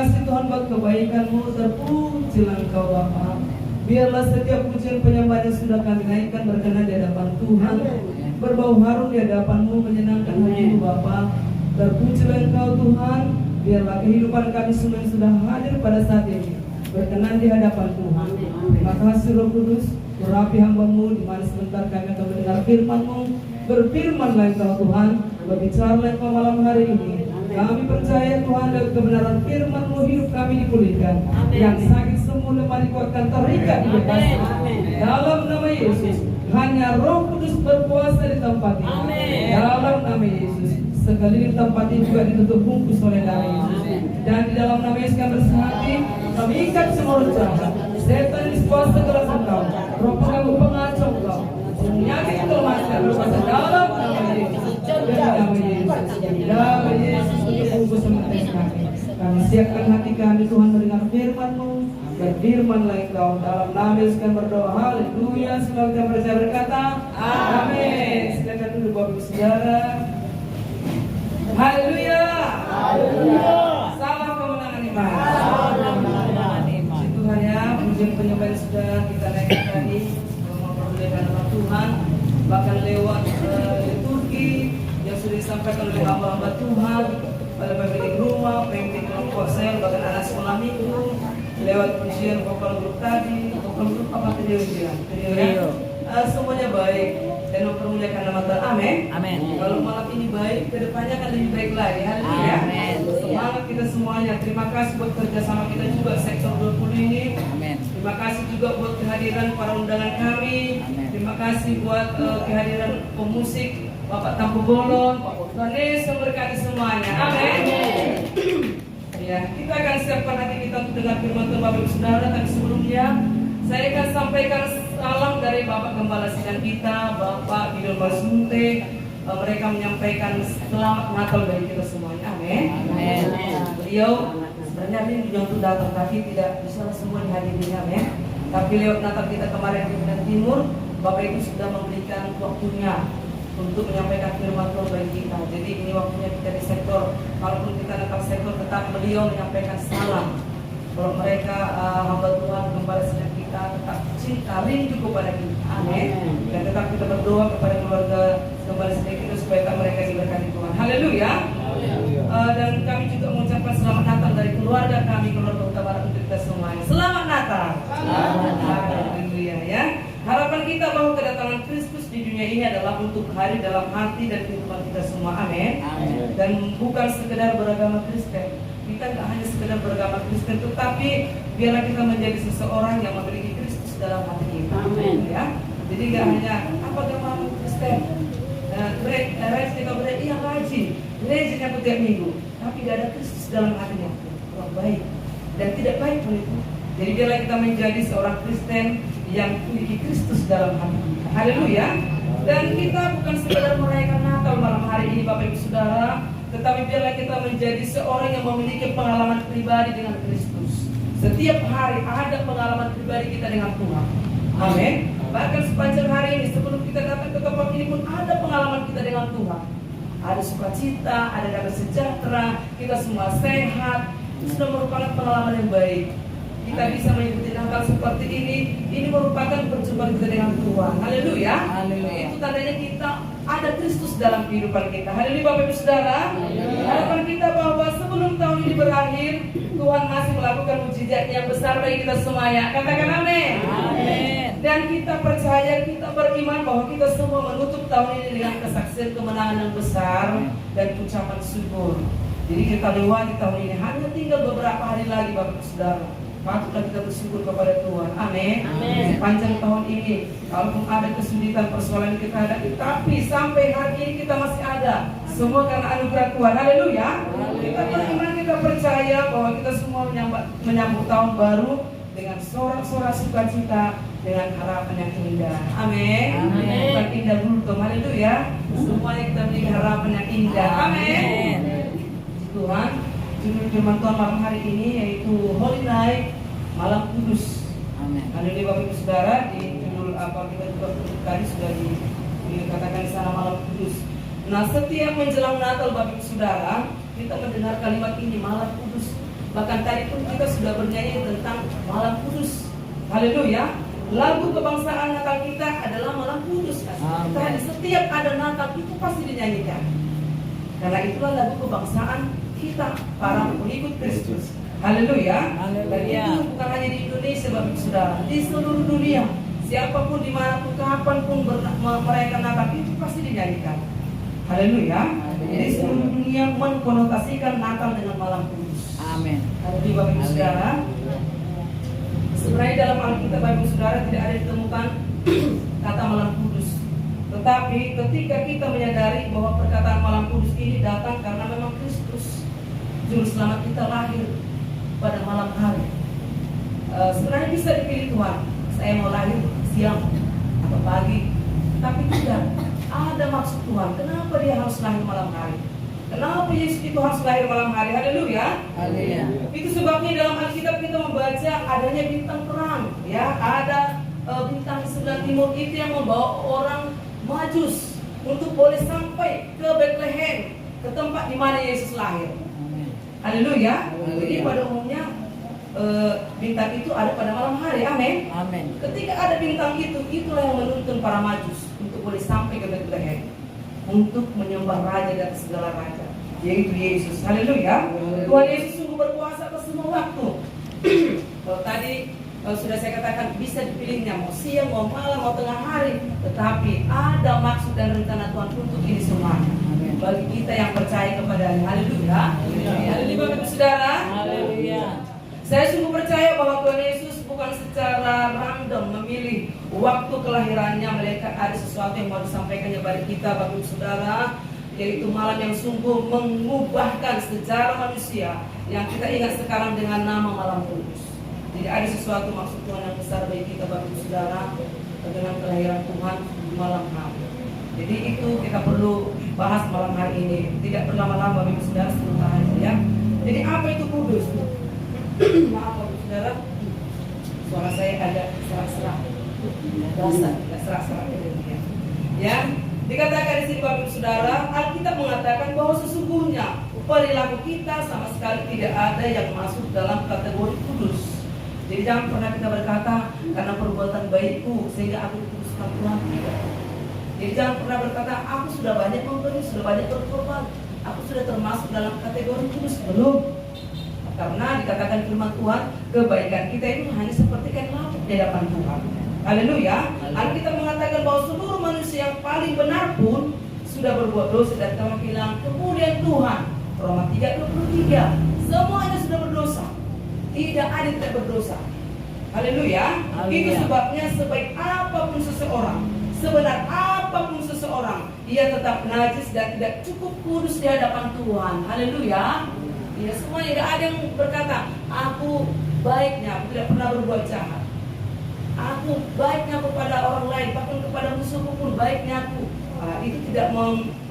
kasih Tuhan buat kebaikan-Mu, terpujilah Engkau Bapa. Biarlah setiap pujian penyembahan yang sudah kami naikkan berkenan di hadapan Tuhan, berbau harum di hadapan-Mu, menyenangkan hati-Mu Bapa. Terpujilah Engkau Tuhan. Biarlah kehidupan kami semua yang sudah hadir pada saat ini berkenan di hadapan Tuhan. Terima kasih Roh Kudus, urapi hamba-Mu di mana sebentar kami akan mendengar firman-Mu. Berfirmanlah Engkau Tuhan, berbicaralah Engkau malam hari ini. Kami percaya Tuhan dengan kebenaran firman-Mu hidup kami dipulihkan. Yang sakit sembuh, lemah dikuatkan, terikat dibebaskan. Dalam nama Yesus, hanya Roh Kudus berkuasa di tempat ini. Dalam nama Yesus, sekeliling tempat ini juga ditutup bungkus oleh darah Yesus. Dan di dalam nama Yesus kami bersehati, kami ikat semua roh jahat, setan di kuasa gelas Engkau, roh pengganggu pengacau Engkau, penyakit kelemahan berkuasa dalam nama Yesus. Dalam nama Yesus, untuk bungkus sementai kami. Kami siapkan hati kami Tuhan mendengar firman-Mu. Berfirmanlah Engkau, dalam nama Yesus kami berdoa. Haleluya. Semua kita percaya berkata amin. Silakan dulu Bapak Ibu Saudara. Haleluya. Salam kemenangan iman. Tuhan ya, pujian penyembahan sudah kita naikkan tadi, mempermuliakan nama Tuhan, bahkan lewat liturgi yang sudah disampaikan oleh hamba-hamba Tuhan, pada pemilik rumah, pemilik kelompok sel, bahkan anak sekolah minggu, lewat pujian vokal grup tadi, vokal grup apa tadi ujian? Semuanya baik dan mempermuliakan nama Tuhan. Amin. Amin. Kalau malam ini baik, kedepannya akan lebih baik lagi. Haleluya. Semangat kita semuanya. Terima kasih buat kerjasama kita juga sektor 20 ini. Amin. Terima kasih juga buat kehadiran para undangan kami. Amin. Terima kasih buat kehadiran pemusik Bapak Tampu Bolon, Pak Tuhan Yesus memberkati semuanya. Amin. Ya, kita akan siapkan hati kita untuk dengar firman Tuhan Bapak Ibu Saudara. Tapi sebelumnya saya akan sampaikan salam dari Bapak Gembala Sidang kita, Bapak Bidul Masunte. Mereka menyampaikan selamat Natal bagi kita semuanya. Amin. Beliau sebenarnya ini untuk datang tapi tidak bisa semua dihadiri. Amin. Tapi lewat Natal kita kemarin di Medan Timur, Bapak Ibu sudah memberikan waktunya untuk menyampaikan firman Tuhan bagi kita. Jadi ini waktunya kita di sektor, walaupun kita datang sektor, tetap beliau menyampaikan salam. Kalau mereka hamba Tuhan, Gembala Sidang kita tetap cinta, rindu kepada kita. Amin. Dan tetap kita berdoa kepada keluarga Gembala Sidang kita supaya mereka diberkati Tuhan. Haleluya. Dan kami juga mengucapkan selamat Natal dari keluarga kami, keluarga utama untuk kita semuanya. Selamat Natal. Haleluya ya. Harapan kita bahwa kedatangan Kristus di dunia ini adalah untuk hari dalam hati dan kehidupan kita semua. Amin. Dan bukan sekedar beragama Kristen. Kita tidak hanya sekedar beragama Kristen, tetapi biarlah kita menjadi seseorang yang memiliki Kristus dalam hati kita. Amin. Ya. Jadi tidak hanya apa agama Kristen. Rajin kita berarti yang rajin, rajin yang setiap minggu, tapi tidak ada Kristus dalam hatinya. Kurang baik dan tidak baik pun itu. Jadi biarlah kita menjadi seorang Kristen yang memiliki Kristus dalam hati kita. Haleluya. Dan kita bukan sekedar merayakan Natal malam hari ini Bapak Ibu Saudara, tetapi biarlah kita menjadi seorang yang memiliki pengalaman pribadi dengan Kristus. Setiap hari ada pengalaman pribadi kita dengan Tuhan. Amin. Bahkan sepanjang hari ini sebelum kita datang ke tempat ini pun ada pengalaman kita dengan Tuhan. Ada sukacita, ada damai sejahtera, kita semua sehat. Itu sudah merupakan pengalaman yang baik. Kita bisa mengikuti Natal seperti ini merupakan perjumpaan kita dengan Tuhan. Haleluya. Itu tandanya kita ada Kristus dalam kehidupan kita. Haleluya Bapak Ibu Saudara. Harapan kita bahwa sebelum tahun ini berakhir, Tuhan masih melakukan mujizat yang besar bagi kita semuanya. Katakan amin. Dan kita percaya, kita beriman bahwa kita semua menutup tahun ini dengan kesaksian kemenangan yang besar dan ucapan syukur. Jadi kita lewati tahun ini, hanya tinggal beberapa hari lagi Bapak Ibu Saudara. Patutlah kita bersyukur kepada Tuhan. Amin. Sepanjang tahun ini, kalaupun ada kesulitan, persoalan kita hadapi, tapi sampai hari ini kita masih ada. Semua karena anugerah Tuhan. Haleluya. Kita beriman, kita percaya bahwa kita semua menyambut tahun baru dengan sorak-sorak sukacita, dengan harapan yang indah. Amin. Bukan indah dulu, haleluya. Semuanya kita memiliki harapan yang indah. Amin. Tuhan, judul firman Tuhan malam hari ini yaitu Holy Night, Malam Kudus. Haleluya Bapak Ibu Saudara, di judul apa kita juga tadi sudah dikatakan di sana Malam Kudus. Nah, setiap menjelang Natal Bapak Ibu Saudara, kita mendengar kalimat ini Malam Kudus. Bahkan tadi pun kita sudah bernyanyi tentang malam kudus. Haleluya. Lagu kebangsaan Natal kita adalah malam kudus. Karena setiap ada Natal itu pasti dinyanyikan. Karena itulah lagu kebangsaan kita, para pengikut Kristus. Haleluya. Dan itu bukan hanya di Indonesia, Bapak Ibu Saudara, di seluruh dunia. Siapapun, dimanapun, kapanpun merayakan Natal itu pasti dinyanyikan. Haleluya. Jadi seluruh dunia mengkonotasikan Natal dengan malam kudus. Amin. Haleluya, Bapak Ibu Saudara. Sebenarnya dalam Alkitab, Bapak Ibu Saudara, tidak ada ditemukan kata malam kudus. Tetapi ketika kita menyadari bahwa perkataan malam kudus ini datang karena memang Kristus, Juru Selamat kita, lahir pada malam hari. Sebenarnya bisa dipilih Tuhan, saya mau lahir siang atau pagi, tapi tidak ada maksud Tuhan. Kenapa dia harus lahir malam hari? Kenapa Yesus itu harus lahir malam hari? Haleluya. Itu sebabnya dalam Alkitab kita membaca adanya bintang perang, ya, ada bintang di sebelah timur itu yang membawa orang Majus untuk boleh sampai ke Bethlehem, ke tempat di mana Yesus lahir. Haleluya. Jadi pada umumnya bintang itu ada pada malam hari. Amin. Ketika ada bintang itu, itulah yang menuntun para Majus untuk boleh sampai ke Bethlehem, untuk menyembah Raja dari segala raja, yaitu Yesus. Haleluya. Tuhan Yesus sungguh berkuasa atas semua waktu. Kalau tadi sudah saya katakan bisa dipilihnya mau siang, mau malam, mau tengah hari, tetapi ada maksud dan rencana Tuhan untuk ini semua. Bagi kita yang percaya kepada-Nya. Haleluya. Haleluya, Bapak Ibu Saudara. Haleluya. Saya sungguh percaya bahwa Tuhan Yesus bukan secara random memilih waktu kelahirannya, melainkan ada sesuatu yang mau disampaikannya kepada kita, Bapak Ibu Saudara, yaitu malam yang sungguh mengubahkan sejarah manusia yang kita ingat sekarang dengan nama malam kudus. Jadi ada sesuatu maksud Tuhan yang besar bagi kita, Bapak Ibu Saudara, dengan kelahiran Tuhan di malam hari. Jadi itu kita perlu bahas malam hari ini. Tidak berlama-lama, Bapak Ibu Saudara, sebentar ya. Jadi apa itu kudus? Maaf, Bapak Ibu Saudara, suara saya agak serak-serak. Berasa, tidak serak-serak ya. Dikatakan di sini, Bapak Ibu Saudara, Alkitab mengatakan bahwa sesungguhnya perilaku kita sama sekali tidak ada yang masuk dalam kategori kudus. Jadi jangan pernah kita berkata karena perbuatan baikku sehingga aku dikuduskan Tuhan. Jadi jangan pernah berkata aku sudah banyak memberi, sudah banyak berkorban, aku sudah termasuk dalam kategori kudus. Belum. Karena dikatakan firman Tuhan, kebaikan kita itu hanya seperti kain lapuk di hadapan Tuhan. Haleluya. Alkitab mengatakan bahwa seluruh manusia yang paling benar pun sudah berbuat dosa dan telah hilang kemuliaan Tuhan. Roma 3:23. Semuanya sudah berdosa. Tidak ada yang tidak berdosa. Haleluya. Itu sebabnya sebaik apapun seseorang, sebenar apapun seseorang, ia tetap najis dan tidak cukup kudus di hadapan Tuhan. Haleluya. Ya, semuanya tidak ada yang berkata aku baiknya, aku tidak pernah berbuat jahat, aku baiknya kepada orang lain, bahkan kepada musuhku pun baiknya aku. Itu tidak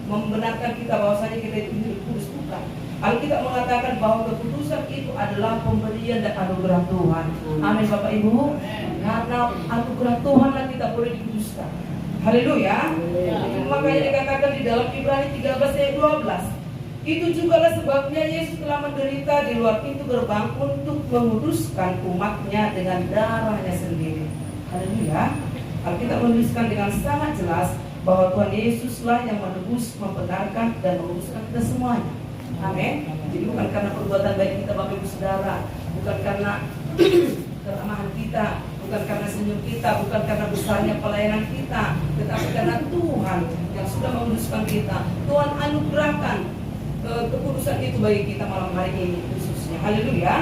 membenarkan kita bahwasanya kita itu hidup kudus, bukan. Alkitab mengatakan bahwa kekudusan itu adalah pemberian dan anugerah Tuhan. Amin, Bapak Ibu. Karena anugerah Tuhanlah kita boleh dikuduskan. Haleluya. Makanya dikatakan di dalam Ibrani 13:12. Itu jugalah sebabnya Yesus telah menderita di luar pintu gerbang untuk menguduskan umatnya dengan darahnya sendiri. Haleluya. Alkitab menuliskan dengan sangat jelas bahwa Tuhan Yesuslah yang menebus, membenarkan dan menguduskan kita semuanya. Amin. Jadi bukan karena perbuatan baik kita, Bapak Ibu Saudara, bukan karena keramahan kita, bukan karena senyum kita, bukan karena besarnya pelayanan kita, tetapi karena Tuhan yang sudah menguduskan kita. Tuhan anugerahkan kekudusan itu bagi kita malam hari ini khususnya. Haleluya.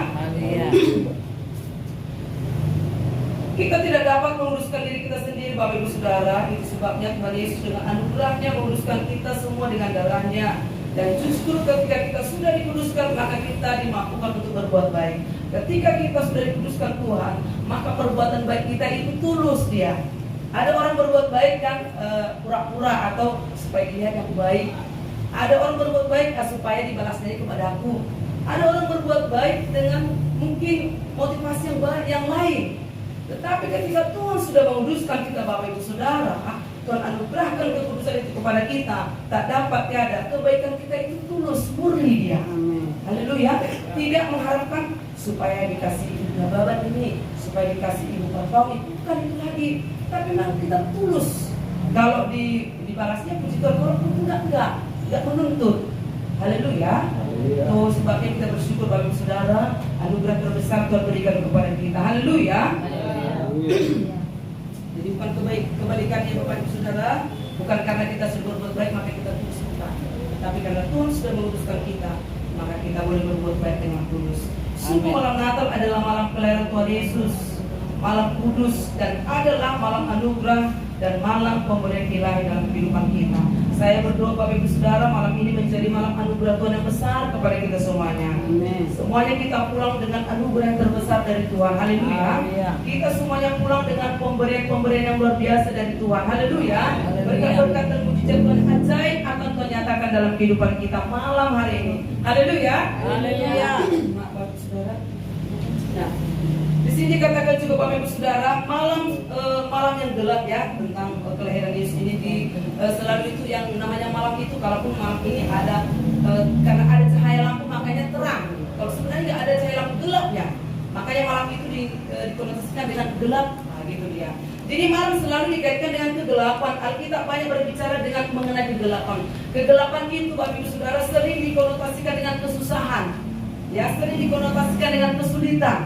Kita tidak dapat menguruskan diri kita sendiri, Bapak Ibu Saudara. Itu sebabnya Tuhan Yesus dengan anugerahnya menguruskan kita semua dengan darahnya. Dan justru ketika kita sudah dikuduskan, maka kita dimampukan untuk berbuat baik. Ketika kita sudah dikuduskan Tuhan, maka perbuatan baik kita itu tulus dia. Ada orang berbuat baik kan pura-pura atau supaya dilihat yang baik. Ada orang berbuat baik supaya dibalasnya kepada aku. Ada orang berbuat baik dengan mungkin motivasi yang lain. Tetapi ketika Tuhan sudah menguduskan kita, Bapak Ibu Saudara, Tuhan anugerahkan kekudusan itu kepada kita, tak dapat tiada. Kebaikan kita itu tulus, murni dia. Haleluya. Tidak mengharapkan supaya dikasih ibu babat ini, supaya dikasih ibu pertong itu, bukan itu lagi. Tapi memang kita tulus. Kalau dibalasnya puji Tuhan, kalau pun enggak menuntut. Haleluya. Oh, sebabnya kita bersyukur Bapak Ibu Saudara, anugerah terbesar Tuhan berikan kepada kita. Haleluya. Jadi bukan kebalikannya Bapak Ibu Saudara, bukan karena kita sudah berbuat baik maka kita tulus, bukan. Tapi karena Tuhan sudah memutuskan kita, maka kita boleh berbuat baik dengan tulus. Sungguh malam Natal adalah malam kelahiran Tuhan Yesus, malam kudus, dan adalah malam anugerah dan malam pemberian ilahi dalam kehidupan kita. Saya berdoa Bapak Ibu Saudara, malam ini menjadi malam anugerah Tuhan yang besar kepada kita semuanya. Amen. Semuanya kita pulang dengan anugerah yang terbesar dari Tuhan. Haleluya. Kita semuanya pulang dengan pemberian-pemberian yang luar biasa dari Tuhan. Haleluya. Berkat-berkat dan mujizat Tuhan ajaib akan Tuhan nyatakan dalam kehidupan kita malam hari ini. Haleluya. Haleluya. Bapak Ibu Saudara. Nah, di sini katakan juga Bapak Ibu Saudara, malam yang gelap ya, tentang kelahiran Yesus ini selalu itu yang namanya malam itu, kalaupun malam ini ada karena ada cahaya lampu makanya terang. Kalau sebenarnya nggak ada cahaya lampu gelap ya, makanya malam itu dikonotasikan dengan gelap. Nah, gitu dia. Jadi malam selalu dikaitkan dengan kegelapan. Alkitab banyak berbicara dengan mengenai kegelapan. Kegelapan itu Bapak Ibu Saudara sering dikonotasikan dengan kesusahan, ya, sering dikonotasikan dengan kesulitan.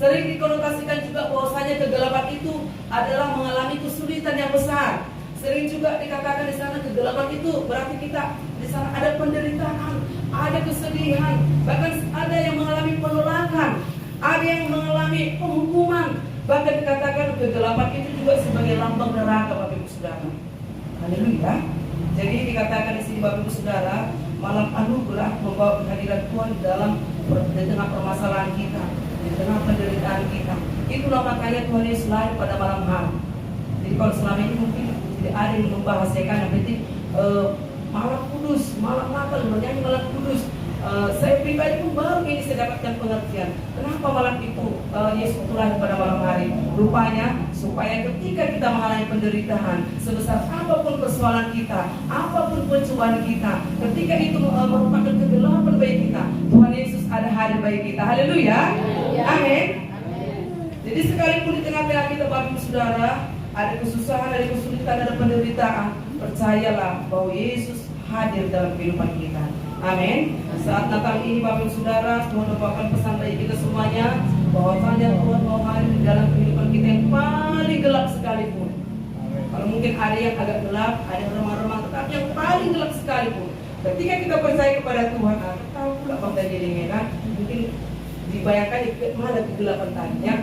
Sering dikonotasikan juga bahwasanya kegelapan itu adalah mengalami kesulitan yang besar. Sering juga dikatakan di sana kegelapan itu berarti kita di sana ada penderitaan, ada kesedihan, bahkan ada yang mengalami penolakan, ada yang mengalami penghukuman. Bahkan dikatakan kegelapan itu juga sebagai lambang neraka Bapak Ibu Saudara. Haleluya. Jadi dikatakan di sini Bapak Ibu Saudara, malam anugerah membawa kehadiran Tuhan di tengah permasalahan kita, di tengah penderitaan kita. Itulah makanya Tuhan Yesus lahir pada malam hari. Jadi kalau selama ini mungkin tidak ada yang membahasakan yang penting malam kudus, malam Natal, bernyanyi malam kudus. Saya pribadi pun baru ini saya dapatkan pengertian kenapa malam itu Yesus itu lahir pada malam hari. Rupanya supaya ketika kita mengalami penderitaan, sebesar apapun persoalan kita, apapun pencobaan kita, ketika itu merupakan kegelapan bagi kita, Tuhan Yesus ada hadir bagi kita. Haleluya. Amin. Jadi sekalipun di tengah-tengah kita Bapak Ibu Saudara ada kesusahan, ada kesulitan, ada penderitaan, percayalah bahwa Yesus hadir dalam kehidupan kita. Amin. Saat Natal ini Bapak Ibu Saudara, Tuhan membawakan pesan bagi kita semuanya bahwasanya Tuhan mau hadir di dalam kehidupan kita yang paling gelap sekalipun. Kalau mungkin ada yang agak gelap, ada yang remang-remang, tetapi yang paling gelap sekalipun, ketika kita percaya kepada Tuhan, tahu pula Bang Daniel kan, mungkin dibayangkan mana kegelapan tadi ya.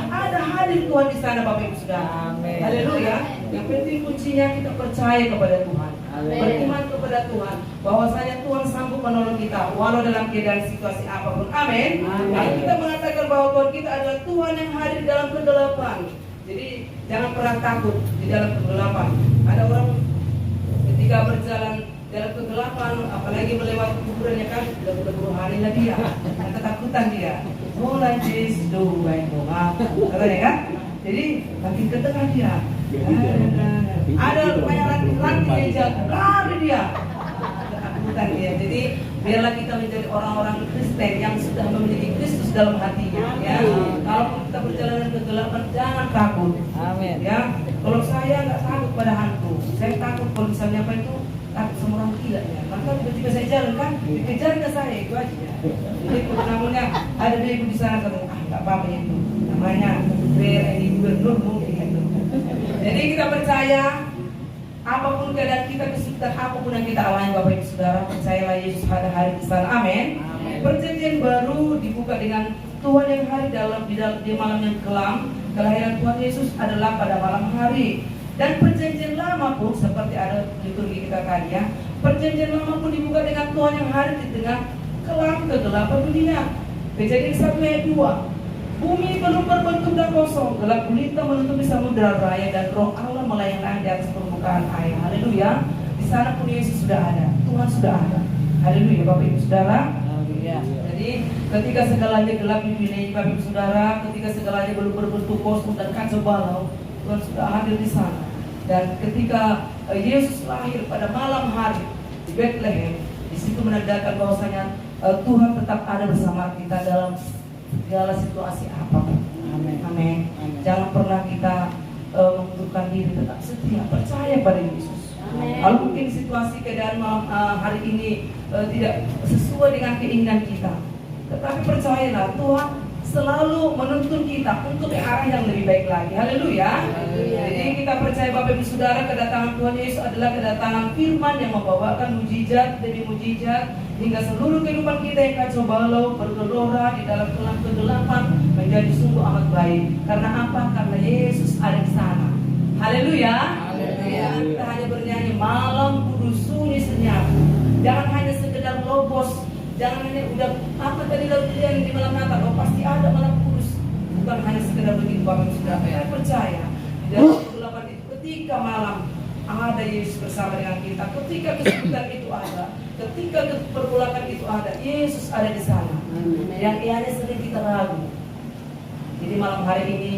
Ada hadir Tuhan di sana Bapak Ibu Saudara. Amin. Haleluya. Yang penting kuncinya kita percaya kepada Tuhan. Amin. Beriman kepada Tuhan bahwasanya Tuhan sanggup menolong kita walau dalam keadaan situasi apapun. Amin. Lalu kita mengatakan bahwa Tuhan kita adalah Tuhan yang hadir dalam kegelapan. Jadi jangan pernah takut di dalam kegelapan. Ada orang ketika berjalan dalam kegelapan, apalagi melewati kuburannya kan, sudah berburu hari lah dia, dan ketakutan dia. Mulai jisdu baik doa, katanya kan? Jadi makin ke tengah dia. Ada banyak ranting yang jatuh, lari dia. Ketakutan dia. Jadi biarlah kita menjadi orang-orang Kristen yang sudah memiliki Kristus dalam hatinya. Ya, kalau kita berjalan kegelapan, jangan takut. Amin. Ya, kalau saya nggak takut pada hantu, saya takut kalau misalnya apa itu. Takut sama orang gila ya. Maka tiba-tiba saya jalan kan, dikejar ke saya itu aja. Jadi namanya ada dia ibu di sana katanya, nggak apa-apa itu. Namanya gubernur mungkin itu. Jadi kita percaya apapun keadaan kita, kesulitan apapun yang kita alami Bapak Ibu Saudara, percayalah Yesus ada hari di sana. Amin. Perjanjian baru dibuka dengan Tuhan yang hari di malam yang kelam. Kelahiran Tuhan Yesus adalah pada malam hari. Dan perjanjian lama pun seperti ada liturgi kita tadi ya. Perjanjian lama pun dibuka dengan Tuhan yang hadir di tengah kelam kegelapan dunia. Kejadian 1 ayat 2. Bumi belum berbentuk dan kosong, gelap gulita menutupi samudera raya dan Roh Allah melayang-layang di atas permukaan air. Haleluya. Di sana pun Yesus sudah ada, Tuhan sudah ada. Haleluya Bapak Ibu Saudara. Haleluya. Jadi ketika segalanya gelap di dunia ini Bapak Ibu Saudara, ketika segalanya belum berbentuk kosong dan kacau balau, Tuhan sudah hadir di sana. Dan ketika Yesus lahir pada malam hari di Bethlehem, di situ menandakan bahwasanya Tuhan tetap ada bersama kita dalam segala situasi apapun. Amin. Amin. Jangan pernah kita mengundurkan diri, tetap setia, percaya pada Yesus. Kalau mungkin situasi keadaan malam hari ini tidak sesuai dengan keinginan kita, tetapi percayalah Tuhan selalu menuntun kita untuk ke arah yang lebih baik lagi. Haleluya. Jadi kita percaya Bapak Ibu Saudara, kedatangan Tuhan Yesus adalah kedatangan firman yang membawakan mujizat demi mujizat hingga seluruh kehidupan kita yang kacau balau, bergelora di dalam kelam kegelapan menjadi sungguh amat baik. Karena apa? Karena Yesus ada di sana. Haleluya. Kita hanya bernyanyi malam kudus sunyi senyap. Jangan hanya sekedar logos. Jangan hanya udah apa tadi lalu yang di malam Natal, oh pasti ada malam kudus. Bukan hanya sekedar begitu Bapak Ibu Saudara. Saya percaya di dalam kegelapan itu ketika malam ada Yesus bersama dengan kita. Ketika kesulitan itu ada, ketika pergolakan itu ada, Yesus ada di sana. Yang ianya sering kita ragu. Jadi malam hari ini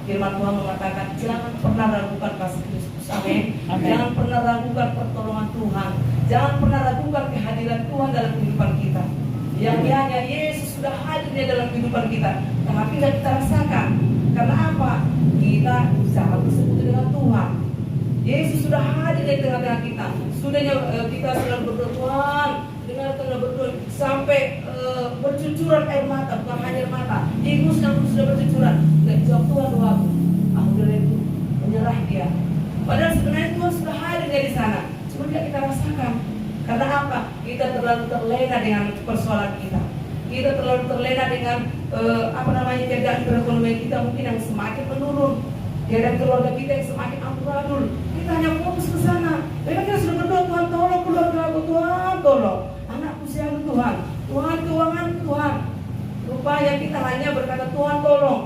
firman Tuhan mengatakan jangan pernah ragukan kasih Kristus. Amin. Jangan pernah ragukan pertolongan Tuhan. Jangan pernah ragukan kehadiran Tuhan dalam kehidupan kita. Yang hanya Yesus sudah hadirnya dalam kehidupan kita, tapi tidak kita rasakan. Karena apa? Kita sangat bersekutu dengan Tuhan. Yesus sudah hadir di tengah-tengah kita. Sudahnya kita sedang berdoa, Tuhan dengarkanlah berdoa sampai bercucuran air mata, bukan hanya air mata. Ingus yang sudah bercucuran. Dan jawab Tuhan doaku. Aku dari itu menyerah dia. Padahal sebenarnya Tuhan sudah hadir di sana. Cuma tidak kita rasakan. Karena apa? Kita terlalu terlena dengan persoalan kita. Kita terlalu terlena dengan keadaan perekonomian kita mungkin yang semakin menurun. Keadaan keluarga kita yang semakin amburadul. Kita hanya fokus ke sana. Memang kita sudah berdoa, Tuhan tolong keluarga aku, Tuhan tolong anakku siang Tuhan, Tuhan keuangan Tuhan. Rupanya kita hanya berkata Tuhan tolong,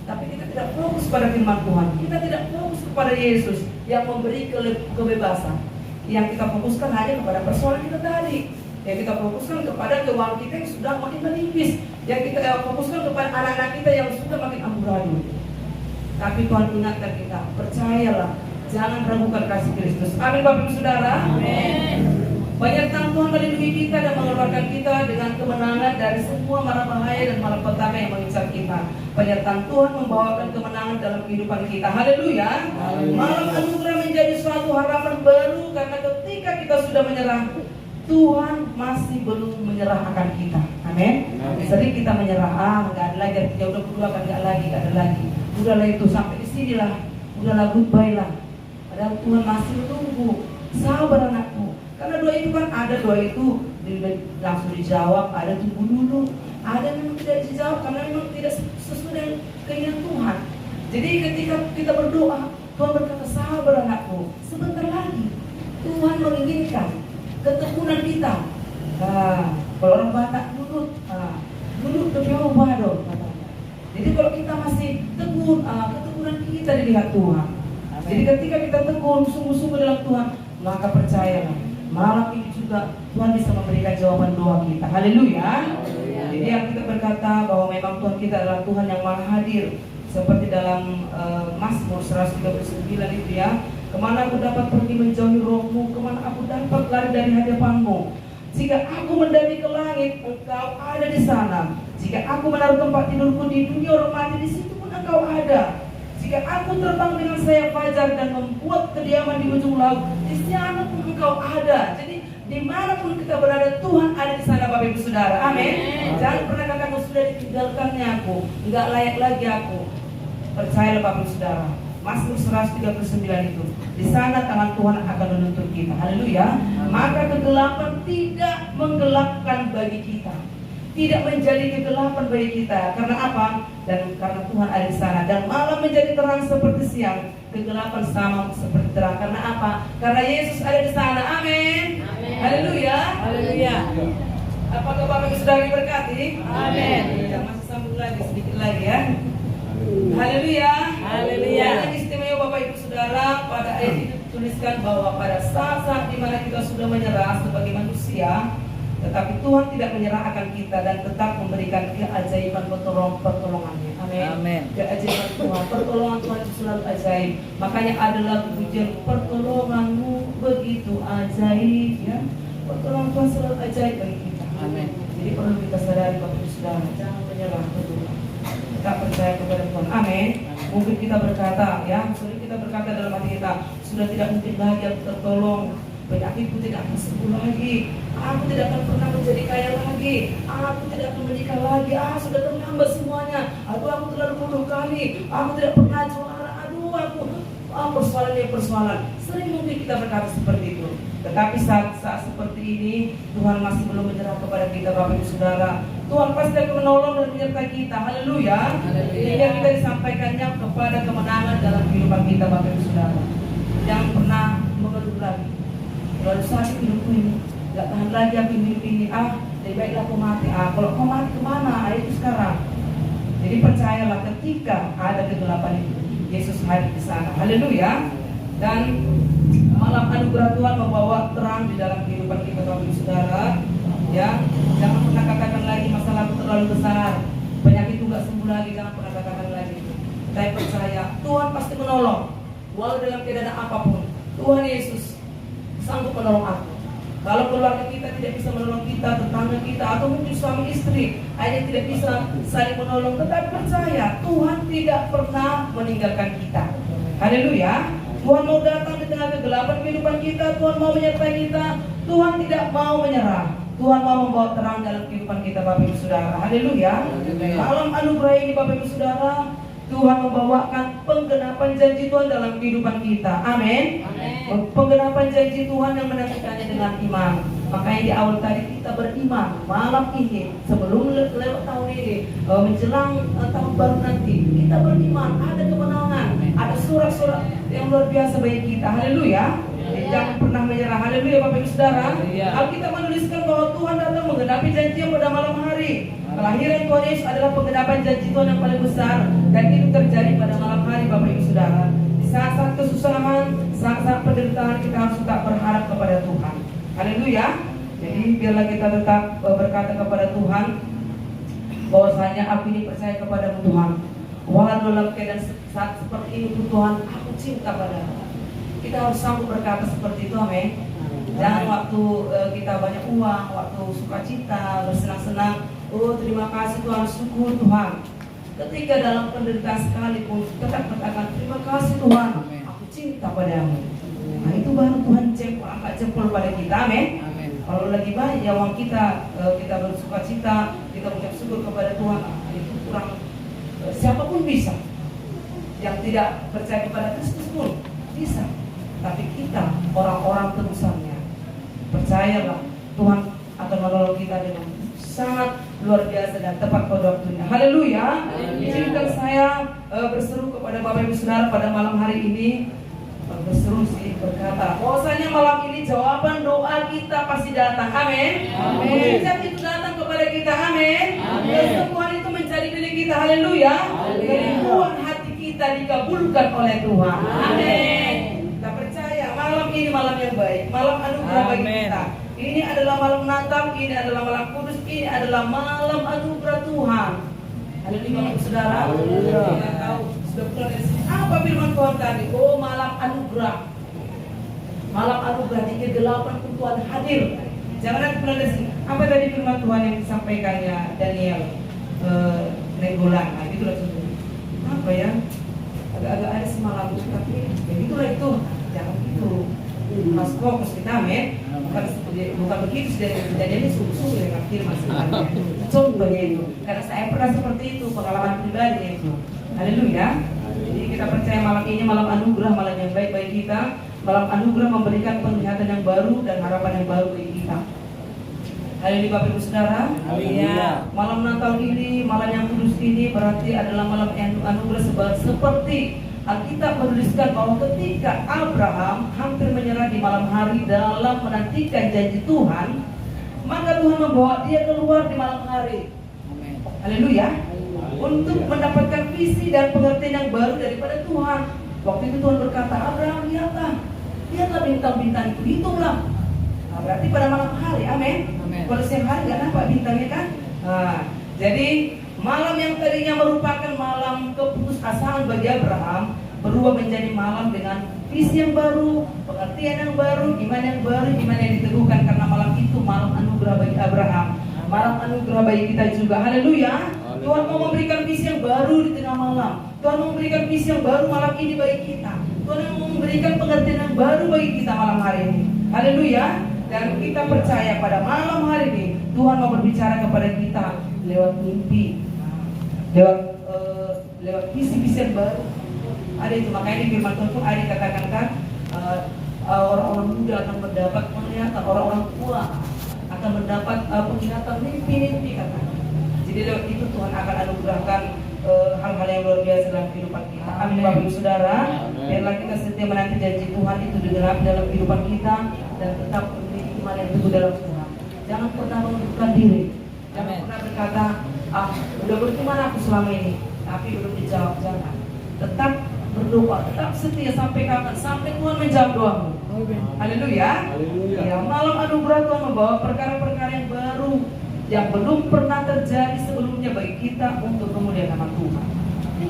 tapi kita tidak fokus pada firman Tuhan. Kita tidak fokus kepada Yesus yang memberi kebebasan. Yang kita fokuskan hanya kepada persoalan kita tadi. Yang kita fokuskan kepada keuangan kita yang sudah makin menipis. Yang kita fokuskan kepada anak-anak kita yang sudah makin amburadul. Tapi Tuhan ingatkan kita, percayalah, jangan ragukan kasih Kristus. Amin Bapak Ibu Saudara. Amin. Banyak Tuhan melindungi kita dan mengeluarkan kita dengan kemenangan dari semua mara bahaya dan malapetaka yang mengincar kita. Penyertaan Tuhan membawakan kemenangan dalam kehidupan kita. Haleluya. Malam anugerah menjadi suatu harapan baru karena ketika kita sudah menyerah, Tuhan masih belum menyerah akan kita. Amin. Sering kita menyerah, nggak ada lagi, ya udah berdua kan nggak ada lagi. Udahlah itu sampai di sinilah, udahlah goodbye lah. Padahal Tuhan masih menunggu. Sabar anakku. Karena doa itu kan ada doa itu langsung dijawab, ada tunggu dulu, ada memang tidak dijawab karena memang tidak sesuai dengan keinginan Tuhan. Jadi ketika kita berdoa, Tuhan berkata sabar anakku, sebentar lagi Tuhan menginginkan ketekunan kita. Kalau orang Batak nurut demi Allah. Jadi kalau kita masih tekun, ketekunan kita dilihat Tuhan. Jadi ketika kita tekun sungguh-sungguh dalam Tuhan, maka percayalah malam ini juga Tuhan bisa memberikan jawaban doa kita. Haleluya. Jadi yang kita berkata bahwa memang Tuhan kita adalah Tuhan yang maha hadir. Seperti dalam Mazmur 139 itu ya. Kemana aku dapat pergi menjauhi rohmu, kemana aku dapat lari dari hadapanmu. Jika aku mendaki ke langit, engkau ada di sana. Jika aku menaruh tempat tidurku di dunia orang mati, di situ pun engkau ada. Jika aku terbang dengan sayap fajar dan membuat kediaman di ujung laut, di sana pun engkau ada. Jadi dimanapun kita berada, Tuhan ada di sana Bapak Ibu Saudara. Amin. Jangan pernah katakan sudah ditinggalkannya aku, enggak layak lagi aku. Percayalah Bapak Ibu Saudara. Mazmur 139 itu, di sana tangan Tuhan akan menuntun kita. Haleluya. Maka kegelapan tidak menggelapkan bagi kita, tidak menjadi kegelapan bagi kita. Karena apa? Dan karena Tuhan ada di sana. Dan malam menjadi terang seperti siang, kegelapan sama seperti terang. Karena apa? Karena Yesus ada di sana. Amin. Haleluya. Haleluya. Apakah Bapak Ibu Saudara diberkati? Amin. Kita masih sambung lagi sedikit lagi ya. Haleluya. Haleluya. Yang istimewa Bapak Ibu Saudara, pada ayat itu tuliskan bahwa pada saat-saat di mana kita sudah menyerah sebagai manusia, tetapi Tuhan tidak menyerah akan kita dan tetap memberikan keajaiban pertolongannya. Amin. Keajaiban Tuhan, pertolongan Tuhan itu selalu ajaib. Makanya adalah pujian pertolonganmu begitu ajaib, ya. Pertolongan Tuhan selalu ajaib bagi kita. Amin. Jadi perlu kita sadari Bapak Ibu Saudara, jangan menyerah dulu. Kita percaya kepada Tuhan. Amin. Mungkin kita berkata, ya, sering kita berkata dalam hati kita, sudah tidak mungkin lagi aku tertolong. Penyakitku tidak akan sembuh lagi. Aku tidak akan pernah menjadi kaya lagi. Aku tidak akan menikah lagi. Sudah terlambat semuanya. Aduh, aku terlalu bodoh kali. Aku tidak pernah juara. Aduh, aku persoalan. Sering mungkin kita berkata seperti itu. Tetapi saat seperti ini, Tuhan masih belum menyerah kepada kita, Bapak Ibu Saudara. Tuhan pasti akan menolong dan menyertai kita. Haleluya. Hingga kita disampaikannya kepada kemenangan dalam kehidupan kita, Bapak Ibu Saudara. Jangan pernah mengeluh lagi. Lalu sakit hidupku ini, gak tahan lagi aku hidup ini. Lebih baiklah aku mati. Kalau kau mati kemana? Itu sekarang. Jadi percayalah, ketika ada kegelapan itu, Yesus hadir di sana. Haleluya. Dan malam anugerah Tuhan membawa terang di dalam kehidupan kita, Bapak Ibu Saudara. Ya, jangan pernah katakan lagi masalahku terlalu besar, penyakitku gak sembuh lagi. Jangan pernah katakan lagi. Saya percaya Tuhan pasti menolong, walau dalam keadaan apapun. Tuhan Yesus sanggup menolong aku. Kalau keluarga kita tidak bisa menolong kita, tetangga kita, atau mungkin suami istri hanya tidak bisa saling menolong, tetapi percaya Tuhan tidak pernah meninggalkan kita. Haleluya. Tuhan mau datang di tengah kegelapan kehidupan kita. Tuhan mau menyertai kita. Tuhan tidak mau menyerah. Tuhan mau membawa terang dalam kehidupan kita, Bapak Ibu Saudara. Haleluya. Malam anugerah ini, Bapak Ibu Saudara, Tuhan membawakan penggenapan janji Tuhan dalam kehidupan kita. Amin. Penggenapan janji Tuhan yang menantikannya dengan iman. Makanya di awal tadi kita beriman. Malam ini, sebelum lewat tahun ini, menjelang tahun baru nanti, kita beriman. Ada kemenangan, ada surat-surat yang luar biasa bagi kita. Haleluya. Jangan pernah menyerah. Haleluya, Bapak Ibu Saudara. Alkitab menuliskan bahwa Tuhan datang menggenapi janji pada malam hari. Kelahiran Tuhan Yesus adalah penggenapan janji Tuhan yang paling besar, dan itu terjadi pada malam hari, Bapak Ibu Saudara. Di saat-saat kesusahan, saat-saat penderitaan, kita harus tetap berharap kepada Tuhan. Haleluya. Jadi biarlah kita tetap berkata kepada Tuhan bahwasanya aku ini percaya kepadamu Tuhan. Walau dalam keadaan saat seperti ini Tuhan, aku cinta padamu. Kita harus sanggup berkata seperti itu, amin. Jangan waktu kita banyak uang, waktu sukacita, bersenang-senang, terima kasih Tuhan, syukur Tuhan. Ketika dalam penderitaan sekalipun, tetap katakan terima kasih Tuhan, aku cinta padamu. Nah itu baru Tuhan angkat jempol pada kita, amin. Kalau lagi banyak ya uang kita, kita bersukacita, kita mengucap syukur kepada Tuhan, itu kurang. Siapapun bisa. Yang tidak percaya kepada Kristus pun bisa. Tapi kita orang-orang tebusannya, percayalah Tuhan akan menolong kita dengan sangat luar biasa dan tepat pada waktunya. Haleluya. Izinkan saya berseru kepada Bapak Ibu Saudara pada malam hari ini, berseru sih berkata bahwasanya malam ini jawaban doa kita pasti datang. Amin. Mujizat itu datang kepada kita. Amin. Kesembuhan itu menjadi milik kita. Haleluya. Kerinduan hati kita dikabulkan oleh Tuhan. Amin. Kita percaya malam ini malam yang baik, malam anugerah bagi kita. Ini adalah malam Natal, ini adalah malam kudus, ini adalah malam anugerah Tuhan. Haleluya, Bapak Saudara. Kita tahu sudah pulang dari sini. Apa firman Tuhan tadi? Malam anugerah. Malam anugerah di kegelapan pun Tuhan hadir. Jangan nanti pulang dari sini. Apa tadi firman Tuhan yang disampaikannya Daniel Nenggolan? Nah, itulah contohnya. Apa ya? Agak-agak ada semalam, tapi ya itulah itu. Jangan gitu. Mas fokus kita, amin. Bukan begitu kejadiannya sungguh-sungguh dengan firman sebenarnya. Contohnya itu, karena saya pernah seperti itu, pengalaman pribadi itu. Haleluya. Jadi kita percaya malam ini malam anugerah, malam yang baik bagi kita. Malam anugerah memberikan penglihatan yang baru dan harapan yang baru bagi kita. Haleluya, Bapak Ibu Saudara. Haleluya. Malam Natal ini, malam yang kudus ini berarti adalah malam anugerah seperti Alkitab menuliskan bahwa ketika Abraham hampir menyerah di malam hari dalam menantikan janji Tuhan, maka Tuhan membawa dia keluar di malam hari. Haleluya. Untuk mendapatkan visi dan pengertian yang baru daripada Tuhan. Waktu itu Tuhan berkata, Abraham, lihatlah bintang-bintang itu, hitunglah. Nah, berarti pada malam hari, amin. Kalau siang hari nggak nampak bintangnya kan? Nah, jadi malam yang tadinya merupakan malam bagi Abraham berubah menjadi malam dengan visi yang baru, pengertian yang baru, iman yang baru, iman yang diteguhkan, karena malam itu malam anugerah bagi Abraham, malam anugerah bagi kita juga. Haleluya. Tuhan mau memberikan visi yang baru di tengah malam. Tuhan mau memberikan visi yang baru malam ini bagi kita. Tuhan mau memberikan pengertian yang baru bagi kita malam hari ini. Haleluya. Dan kita percaya pada malam hari ini Tuhan mau berbicara kepada kita lewat mimpi, lewat visi-visi yang baru. Ada itu, makanya di firman Tuhan pun ada dikatakan kan, orang-orang muda akan mendapat penglihatan, orang-orang tua akan mendapat penglihatan mimpi-mimpi katanya. Jadi lewat itu Tuhan akan anugerahkan hal-hal yang luar biasa dalam kehidupan kita. Amin Bapak Ibu Saudara. Biarlah kita setia menanti janji Tuhan itu digenapi dalam kehidupan kita dan tetap memiliki iman yang teguh dalam Tuhan. Jangan pernah mengundurkan diri. Jangan pernah berkata, udah beriman aku selama ini, tapi belum dijawab. Jangan. Tetap berdoa, tetap setia sampai kapan? Sampai Tuhan menjawab doamu. Haleluya. Ya, malam anugerah Tuhan membawa perkara-perkara yang baru yang belum pernah terjadi sebelumnya bagi kita untuk kemuliaan nama Tuhan.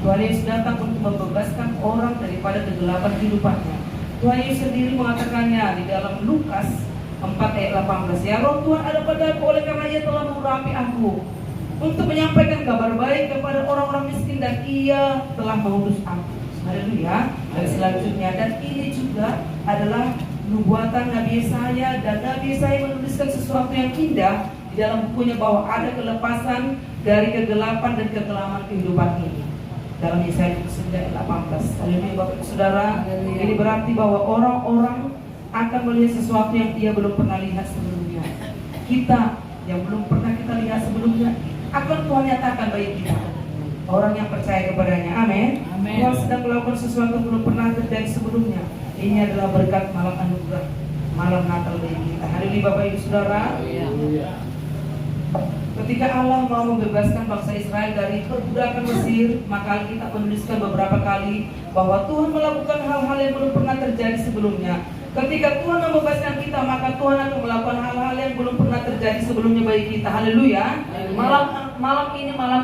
Tuhan Yesus datang untuk membebaskan orang daripada kegelapan kehidupannya. Tuhan Yesus sendiri mengatakannya di dalam Lukas 4 ayat 18. Ya, roh Tuhan ada padaku, oleh karena Ia telah mengurapi aku untuk menyampaikan kabar baik kepada orang-orang miskin, dan Ia telah mengutus aku. Haleluya. Dan selanjutnya, dan ini juga adalah nubuatan Nabi Yesaya, dan Nabi Yesaya menuliskan sesuatu yang indah di dalam bukunya bahwa ada kelepasan dari kegelapan dan kekelaman kehidupan ini. Dalam Yesaya 9 ayat 18. Haleluya Bapak Ibu Saudara. Ini berarti bahwa orang-orang akan melihat sesuatu yang dia belum pernah lihat sebelumnya. Kita yang belum pernah kita lihat sebelumnya akan Tuhan nyatakan bagi kita, orang yang percaya kepadanya. Amin. Tuhan sedang melakukan sesuatu yang belum pernah terjadi sebelumnya. Ini adalah berkat malam anugerah, malam Natal bagi kita. Haleluya Bapak Ibu Saudara. Ketika Allah mau membebaskan bangsa Israel dari perbudakan Mesir, maka kita menuliskan beberapa kali bahwa Tuhan melakukan hal-hal yang belum pernah terjadi sebelumnya. Ketika Tuhan membebaskan kita, maka Tuhan akan melakukan hal-hal yang belum pernah terjadi sebelumnya bagi kita. Haleluya. Malam ini malam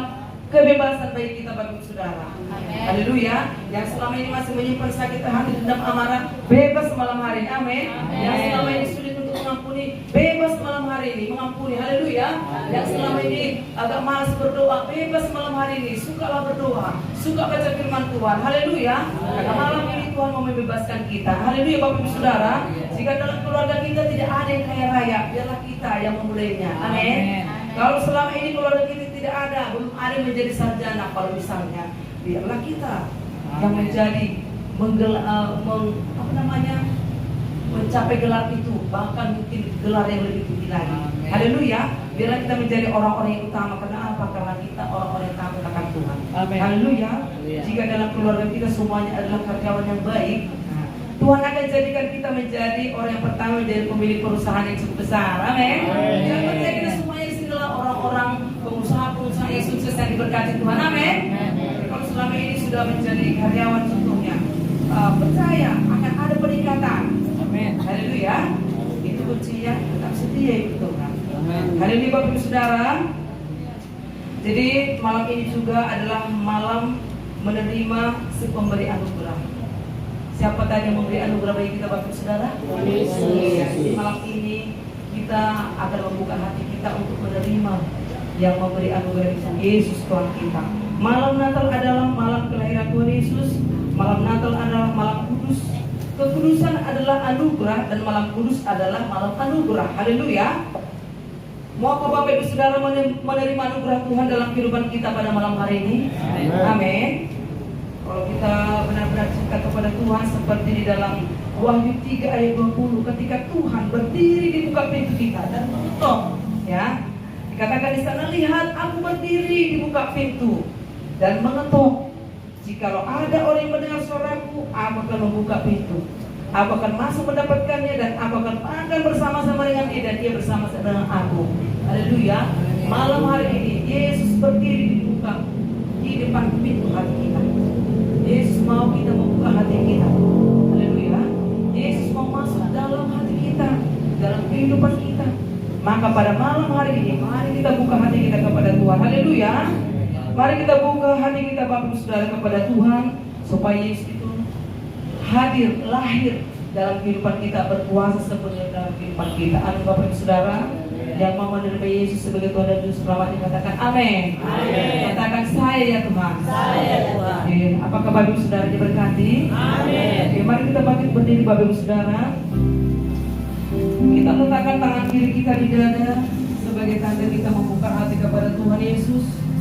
kebebasan bagi kita Bapak Ibu Saudara. Haleluya. Yang selama ini masih menyimpan sakit hati, dendam, amarah, bebas malam hari ini. Amin. Yang selama ini sulit untuk mengampuni, bebas malam hari ini mengampuni. Haleluya. Yang selama ini agak malas berdoa, bebas malam hari ini. Sukalah berdoa, suka baca firman Tuhan. Haleluya. Karena malam ini Tuhan mau membebaskan kita. Haleluya Bapak Ibu Saudara. Jika dalam keluarga kita tidak ada yang kaya raya, biarlah kita yang memulainya. Amin. Kalau selama ini keluarga kita tidak ada, belum ada yang menjadi sarjana, kalau misalnya, biarlah kita yang menjadi mencapai gelar itu, bahkan mungkin gelar yang lebih tinggi lagi. Haleluya. Biarlah kita menjadi orang-orang yang utama. Karena apa? Karena kita orang-orang yang taat akan Tuhan. Haleluya. Jika dalam keluarga kita semuanya adalah karyawan yang baik, Tuhan akan jadikan kita menjadi orang yang pertama, menjadi pemilik perusahaan yang cukup besar. Amin. Jangan percaya kita semuanya di sini adalah orang-orang pengusaha yang sukses yang diberkati Tuhan. Amin. Kalau selama ini sudah menjadi karyawan contohnya, percaya akan ada peningkatan. Amin. Haleluya. Itu kuncinya, tetap setia ikut Tuhan. Haleluya Bapak Ibu Saudara. Jadi malam ini juga adalah malam menerima si pemberi anugerah. Siapa tadi yang memberi anugerah bagi kita Bapak Ibu Saudara? Jadi malam ini kita akan membuka hati kita untuk menerima yang memberi anugerah itu, Yesus Tuhan kita. Malam Natal adalah malam kelahiran Tuhan Yesus. Malam Natal adalah malam kudus. Kekudusan adalah anugerah dan malam kudus adalah malam anugerah. Haleluya. Mau Bapak Ibu Saudara menerima anugerah Tuhan dalam kehidupan kita pada malam hari ini? Amin. Kalau kita benar-benar cinta kepada Tuhan, seperti di dalam Wahyu 3 ayat 20, ketika Tuhan berdiri di muka pintu kita dan mengetok, ya, dikatakan di sana, lihat aku berdiri di muka pintu dan mengetok. Jikalau ada orang yang mendengar suaraku, aku akan membuka pintu. Aku akan masuk mendapatkannya dan aku akan makan bersama-sama dengan dia dan dia bersama-sama dengan aku. Haleluya. Malam hari ini Yesus berdiri di depan pintu hati kita. Yesus mau kita membuka hati kita. Haleluya. Yesus mau masuk dalam hati kita, dalam kehidupan kita. Maka pada malam hari ini, mari kita buka hati kita kepada Tuhan. Haleluya. Mari kita buka hati kita Bapak Ibu Saudara kepada Tuhan. supaya Yesus itu hadir, lahir dalam kehidupan kita, berkuasa sepenuhnya dalam kehidupan kita. Amin. Bapak Ibu Saudara yang mau menerima Yesus sebagai Tuhan dan Juru Selamat, katakan amin. Katakan saya ya Tuhan. Saya Tuhan. Oke, apakah Bapak Ibu Saudara diberkati? Amin. Oke, mari kita bangkit berdiri Bapak Ibu Saudara. Kita letakkan tangan kiri kita di dada sebagai tanda kita membuka hati kepada Tuhan Yesus.